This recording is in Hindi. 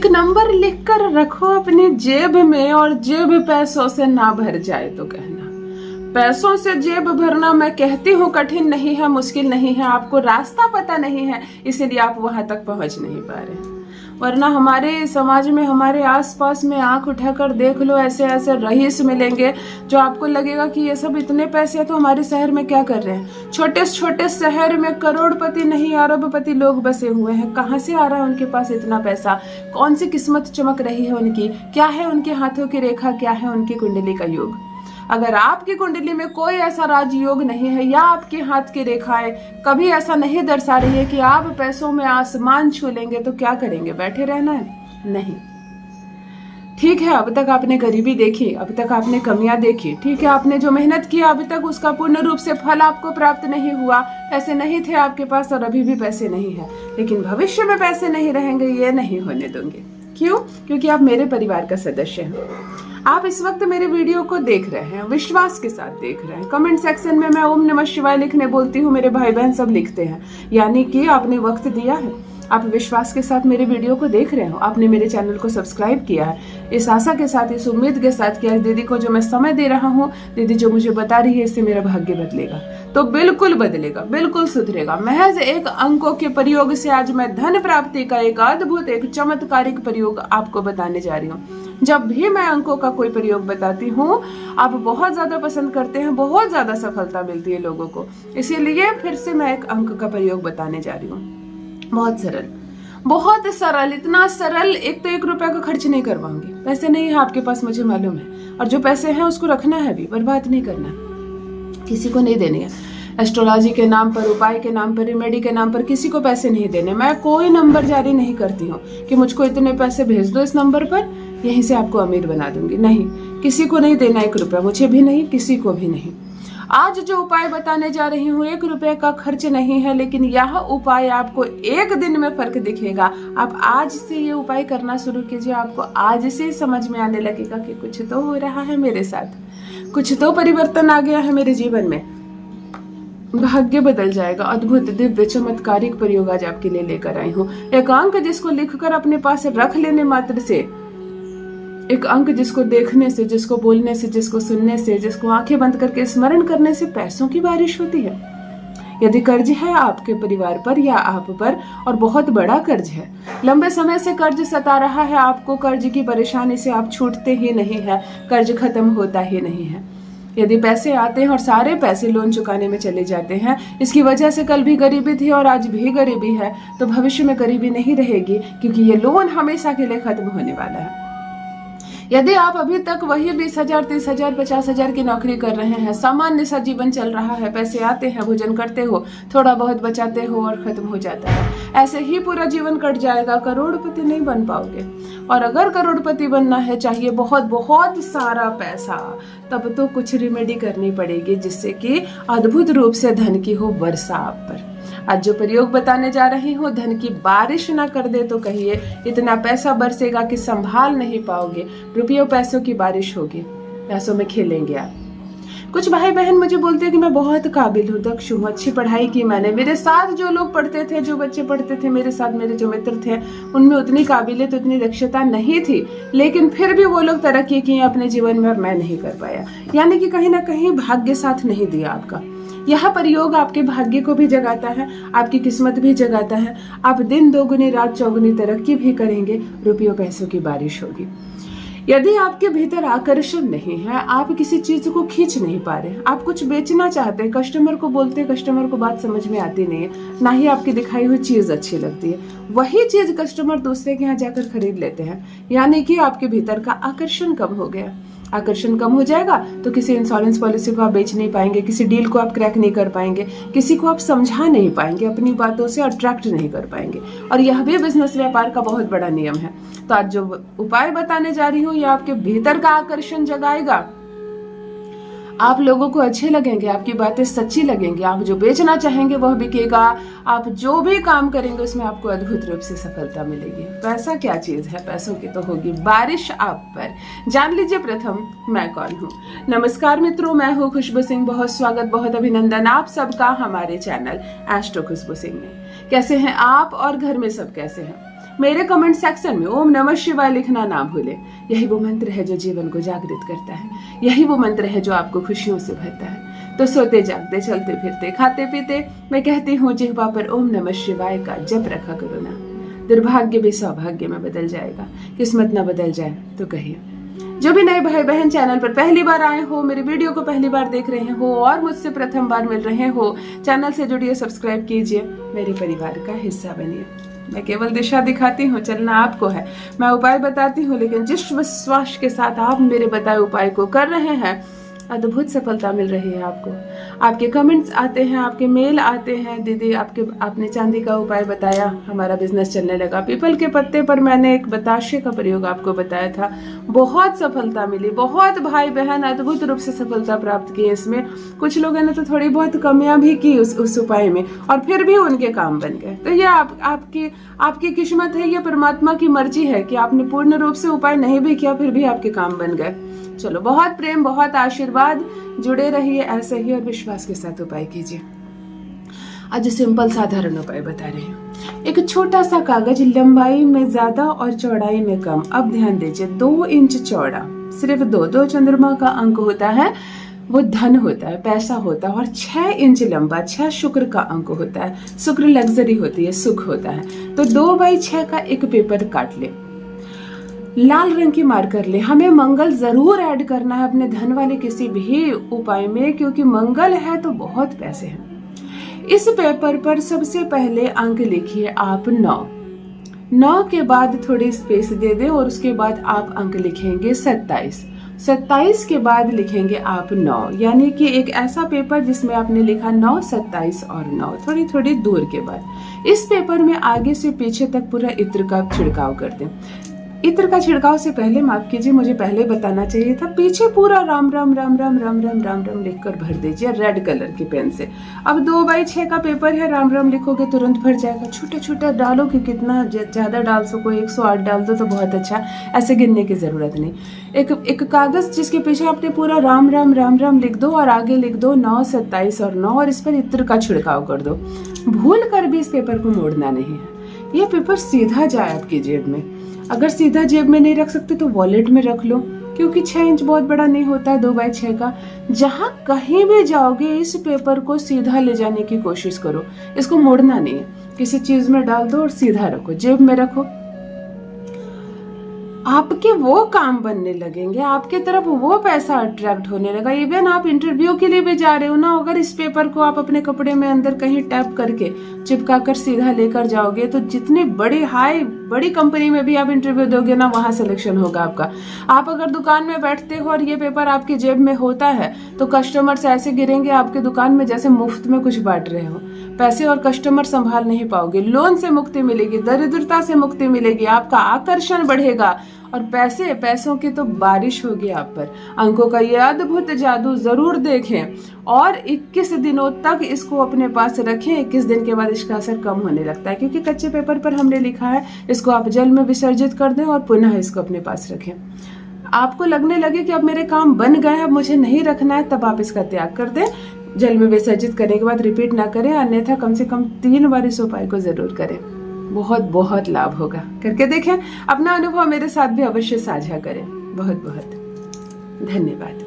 एक नंबर लिखकर रखो अपनी जेब में और जेब पैसों से ना भर जाए तो कहना। पैसों से जेब भरना मैं कहती हूँ कठिन नहीं है, मुश्किल नहीं है, आपको रास्ता पता नहीं है इसीलिए आप वहां तक पहुंच नहीं पा रहे। वरना हमारे समाज में, हमारे आसपास में आंख उठाकर देख लो, ऐसे ऐसे रईस मिलेंगे जो आपको लगेगा कि ये सब इतने पैसे तो हमारे शहर में क्या कर रहे हैं। छोटे छोटे शहर में करोड़पति नहीं अरबपति लोग बसे हुए हैं। कहाँ से आ रहा है उनके पास इतना पैसा? कौन सी किस्मत चमक रही है उनकी? क्या है उनके हाथों की रेखा? क्या है उनकी कुंडली का योग? अगर आपकी कुंडली में कोई ऐसा राजयोग नहीं है या आपके हाथ की रेखाएं कभी ऐसा नहीं दर्शा रही है कि आप पैसों में आसमान छू लेंगे, तो क्या करेंगे? बैठे रहना है? नहीं। ठीक है, अब तक आपने गरीबी देखी, अब तक आपने कमियां देखी, ठीक है, आपने जो मेहनत किया अभी तक उसका पूर्ण रूप से फल आपको प्राप्त नहीं हुआ। पैसे नहीं थे आपके पास और अभी भी पैसे नहीं है, लेकिन भविष्य में पैसे नहीं रहेंगे ये नहीं होने दूंगी। क्यों? क्योंकि आप मेरे परिवार का सदस्य हैं। आप इस वक्त मेरे वीडियो को देख रहे हैं, विश्वास के साथ देख रहे हैं। कमेंट सेक्शन में मैं ओम नमः शिवाय लिखने बोलती हूँ, मेरे भाई बहन सब लिखते हैं, यानी कि आपने वक्त दिया है, आप विश्वास के साथ मेरे वीडियो को देख रहे हो, आपने मेरे चैनल को सब्सक्राइब किया है, इस आशा के साथ, इस उम्मीद के साथ कि दीदी को जो मैं समय दे रहा हूँ, दीदी जो मुझे बता रही है, इससे मेरा भाग्य बदलेगा। तो बिल्कुल बदलेगा, बिल्कुल सुधरेगा। महज एक अंकों के प्रयोग से आज मैं धन प्राप्ति का एक अद्भुत, एक चमत्कारिक प्रयोग आपको बताने जा रही हूँ। जब भी मैं अंकों का कोई प्रयोग बताती हूँ आप बहुत ज्यादा पसंद करते हैं, बहुत ज्यादा सफलता मिलती है लोगों को, इसीलिए फिर से मैं एक अंक का प्रयोग बताने जा रही हूँ। बहुत सरल, बहुत सरल, इतना सरल, एक तो 1 रुपया का खर्च नहीं करवाऊंगी। पैसे नहीं है आपके पास, मुझे मालूम है, और जो पैसे हैं उसको रखना है भी, बर्बाद नहीं करना, किसी को नहीं देने हैं। एस्ट्रोलॉजी के नाम पर, उपाय के नाम पर, रेमेडी के नाम पर किसी को पैसे नहीं देने। मैं कोई नंबर जारी नहीं करती हूँ कि मुझको इतने पैसे भेज दो इस नंबर पर, यहीं से आपको अमीर बना दूंगी। नहीं, किसी को नहीं देना 1 रुपया, मुझे भी नहीं, किसी को भी नहीं। आज जो उपाय बताने जा रही हूँ 1 रुपये का खर्च नहीं है, लेकिन यह उपाय आपको 1 दिन में फर्क दिखेगा। आप आज से ये उपाय करना शुरू कीजिए, आपको आज से समझ में आने लगेगा कि कुछ तो हो रहा है मेरे साथ, कुछ तो परिवर्तन आ गया है मेरे जीवन में, भाग्य बदल जाएगा। अद्भुत दिव्य चमत्कारिक प्रयोग आज आपके लिए लेकर आई हूँ। एक अंक जिसको लिखकर अपने पास रख लेने मात्र से, एक अंक जिसको देखने से, जिसको बोलने से, जिसको सुनने से, जिसको आंखें बंद करके स्मरण करने से पैसों की बारिश होती है। यदि कर्ज है आपके परिवार पर या आप पर, और बहुत बड़ा कर्ज है, लंबे समय से कर्ज सता रहा है आपको, कर्ज की परेशानी से आप छूटते ही नहीं है, कर्ज खत्म होता ही नहीं है। यदि पैसे आते हैं और सारे पैसे लोन चुकाने में चले जाते हैं, इसकी वजह से कल भी गरीबी थी और आज भी गरीबी है, तो भविष्य में गरीबी नहीं रहेगी, क्योंकि ये लोन हमेशा के लिए खत्म होने वाला है। यदि आप अभी तक वही 20,000, 30,000, 50,000 की नौकरी कर रहे हैं, सामान्य सा जीवन चल रहा है, पैसे आते हैं, भोजन करते हो, थोड़ा बहुत बचाते हो और खत्म हो जाता है, ऐसे ही पूरा जीवन कट जाएगा, करोड़पति नहीं बन पाओगे। और अगर करोड़पति बनना है, चाहिए बहुत बहुत सारा पैसा, तब तो कुछ रेमेडी करनी पड़ेगी जिससे कि अद्भुत रूप से धन की हो वर्षा आप पर। आज जो प्रयोग बताने जा रही हूँ, धन की बारिश ना कर दे तो कहिए, इतना पैसा बरसेगा कि संभाल नहीं पाओगे, रुपयों पैसों की बारिश होगी, पैसों में खेलेंगे आप। कुछ भाई बहन मुझे बोलते हैं कि मैं बहुत काबिल हूँ, दक्ष हूँ, अच्छी पढ़ाई की मैंने, मेरे साथ जो लोग पढ़ते थे, जो बच्चे पढ़ते थे मेरे साथ, मेरे जो मित्र थे, उनमें उतनी काबिलियत, उतनी दक्षता नहीं थी, लेकिन फिर भी वो लोग तरक्की किए अपने जीवन में और मैं नहीं कर पाया। यानी कि कहीं ना कहीं भाग्य साथ नहीं दिया आपका। यह प्रयोग आपके भाग्य को भी जगाता है, आपकी किस्मत भी जगाता है। आप दिन दोगुनी रात चौगुनी तरक्की भी करेंगे, रुपयों पैसों की बारिश होगी। यदि आपके भीतर आकर्षण नहीं है, आप किसी चीज को खींच नहीं पा रहे, आप कुछ बेचना चाहते हैं, कस्टमर को बोलते, कस्टमर को बात समझ में आती नहीं है, ना ही आपकी दिखाई हुई चीज अच्छी लगती है, वही चीज कस्टमर दूसरे के यहाँ जाकर खरीद लेते हैं, यानी कि आपके भीतर का आकर्षण कम हो गया। आकर्षण कम हो जाएगा तो किसी इंश्योरेंस पॉलिसी को आप बेच नहीं पाएंगे, किसी डील को आप क्रैक नहीं कर पाएंगे, किसी को आप समझा नहीं पाएंगे, अपनी बातों से अट्रैक्ट नहीं कर पाएंगे। और यह भी बिजनेस व्यापार का बहुत बड़ा नियम है। तो आज जो उपाय बताने जा रही हूँ, यह आपके भीतर का आकर्षण जगाएगा, आप लोगों को अच्छे लगेंगे, आपकी बातें सच्ची लगेंगी, आप जो बेचना चाहेंगे वह बिकेगा, आप जो भी काम करेंगे उसमें आपको अद्भुत रूप से सफलता मिलेगी। पैसा क्या चीज है? पैसों की तो होगी बारिश आप पर। जान लीजिए प्रथम मैं कौन हूँ। नमस्कार मित्रों, मैं हूँ खुशबू सिंह। बहुत स्वागत, बहुत अभिनंदन आप सबका हमारे चैनल एस्ट्रो खुशबू सिंह में। कैसे हैं आप और घर में सब कैसे हैं? मेरे कमेंट सेक्शन में ओम नमः शिवाय लिखना ना भूले। यही वो मंत्र है जो जीवन को जागृत करता है, यही वो मंत्र है जो आपको खुशियों से भरता है। तो सोते जागते, चलते फिरते, खाते पीते मैं कहती हूँ जिह्वा पर ओम नमः शिवाय का जप रखा करो ना। दुर्भाग्य भी सौभाग्य में बदल जाएगा, किस्मत ना बदल जाए तो कहिए। जो भी नए भाई बहन चैनल पर पहली बार आए हो, मेरी वीडियो को पहली बार देख रहे हो और मुझसे प्रथम बार मिल रहे हो, चैनल से जुड़िए, सब्सक्राइब कीजिए, मेरे परिवार का हिस्सा बनिए। मैं केवल दिशा दिखाती हूँ, चलना आपको है। मैं उपाय बताती हूँ, लेकिन जिस विश्वास के साथ आप मेरे बताए उपाय को कर रहे हैं, अद्भुत सफलता मिल रही है आपको। आपके कमेंट्स आते हैं, आपके मेल आते हैं, दीदी आपने चांदी का उपाय बताया, हमारा बिजनेस चलने लगा। पीपल के पत्ते पर मैंने एक बताशे का प्रयोग आपको बताया था, बहुत सफलता मिली, बहुत भाई बहन अद्भुत रूप से सफलता प्राप्त की। इसमें कुछ लोगों ने तो थोड़ी बहुत कमियां भी की उस उपाय में, और फिर भी उनके काम बन गए। तो ये आपकी किस्मत है, ये परमात्मा की मर्जी है कि आपने पूर्ण रूप से उपाय नहीं भी किया, फिर भी आपके काम बन गए। चलो, बहुत प्रेम, बहुत आशीर्वाद, जुड़े रहिए ऐसे ही और विश्वास के साथ उपाय कीजिए। आज सिंपल साधारण उपाय बता रही हूँ। एक छोटा सा कागज, लंबाई में ज्यादा और चौड़ाई में कम। अब ध्यान दीजिए, 2 इंच चौड़ा, सिर्फ 2 चंद्रमा का अंक होता है, वो धन होता है, पैसा होता है। और 6 इंच लंबा, 6 शुक्र का अंक होता है, शुक्र लग्जरी होती है, सुख होता है। तो 2x6 का एक पेपर काट ले, लाल रंग की मार्कर ले। हमें मंगल जरूर ऐड करना है अपने धन वाले किसी भी उपाय में, क्योंकि मंगल है तो बहुत पैसे हैं। इस पेपर पर सबसे पहले अंक लिखिए आप 9 के बाद थोड़ी स्पेस दे दें और उसके बाद आप अंक लिखेंगे 27 के बाद लिखेंगे आप 9, यानी कि एक ऐसा पेपर जिसमें आपने लिखा 9, 27 और 9, थोड़ी थोड़ी दूर के बाद। इस पेपर में आगे से पीछे तक पूरा इत्र का छिड़काव कर दें। इत्र का छिड़काव से पहले, माफ कीजिए, मुझे पहले बताना चाहिए था, पीछे पूरा राम राम राम राम राम राम राम राम लिखकर भर दीजिए रेड कलर की पेन से। अब 2x6 का पेपर है, राम राम लिखोगे तुरंत भर जाएगा। छोटे छोटे डालो कि कितना ज्यादा डाल सको, 108 डाल दो तो बहुत अच्छा, ऐसे गिनने की जरूरत नहीं। एक कागज जिसके पीछे आपने पूरा राम राम राम राम लिख दो और आगे लिख दो 9, 27 और 9 और इस पर इत्र का छिड़काव कर दो। भूल कर भी इस पेपर को मोड़ना नहीं है। यह पेपर सीधा जाए आपकी जेब में। अगर सीधा जेब में नहीं रख सकते तो वॉलेट में रख लो, क्योंकि 6 इंच बहुत बड़ा नहीं होता है 2x6 का। जहां कहीं भी जाओगे इस पेपर को सीधा ले जाने की कोशिश करो, इसको मोड़ना नहीं है। किसी चीज में डाल दो और सीधा रखो, जेब में रखो। आपके वो काम बनने लगेंगे, आपके तरफ वो पैसा अट्रैक्ट होने लगा। इवन आप इंटरव्यू के लिए भी जा रहे हो ना, अगर इस पेपर को आप अपने कपड़े में अंदर कहीं टैप करके चिपका कर सीधा लेकर जाओगे तो जितनी बड़ी कंपनी में भी आप इंटरव्यू दोगे ना, वहां सिलेक्शन होगा आपका। आप अगर दुकान में बैठते हो और ये पेपर आपकी जेब में होता है तो कस्टमर्स ऐसे गिरेंगे आपके दुकान में जैसे मुफ्त में कुछ बांट रहे हो। पैसे और कस्टमर संभाल नहीं पाओगे। लोन से मुक्ति मिलेगी, दरिद्रता से मुक्ति मिलेगी, आपका आकर्षण बढ़ेगा और पैसों की तो बारिश होगी आप पर। अंकों का ये अद्भुत जादू जरूर देखें और 21 दिनों तक इसको अपने पास रखें। 21 दिन के बाद इसका असर कम होने लगता है, क्योंकि कच्चे पेपर पर हमने लिखा है। इसको आप जल में विसर्जित कर दें और पुनः इसको अपने पास रखें। आपको लगने लगे कि अब मेरे काम बन गए हैं, अब मुझे नहीं रखना है, तब आप इसका त्याग कर दें। जल में विसर्जित करने के बाद रिपीट ना करें, अन्यथा कम से कम 3 बार इस उपाय को जरूर करें। बहुत बहुत लाभ होगा। करके देखें, अपना अनुभव मेरे साथ भी अवश्य साझा करें। बहुत बहुत धन्यवाद।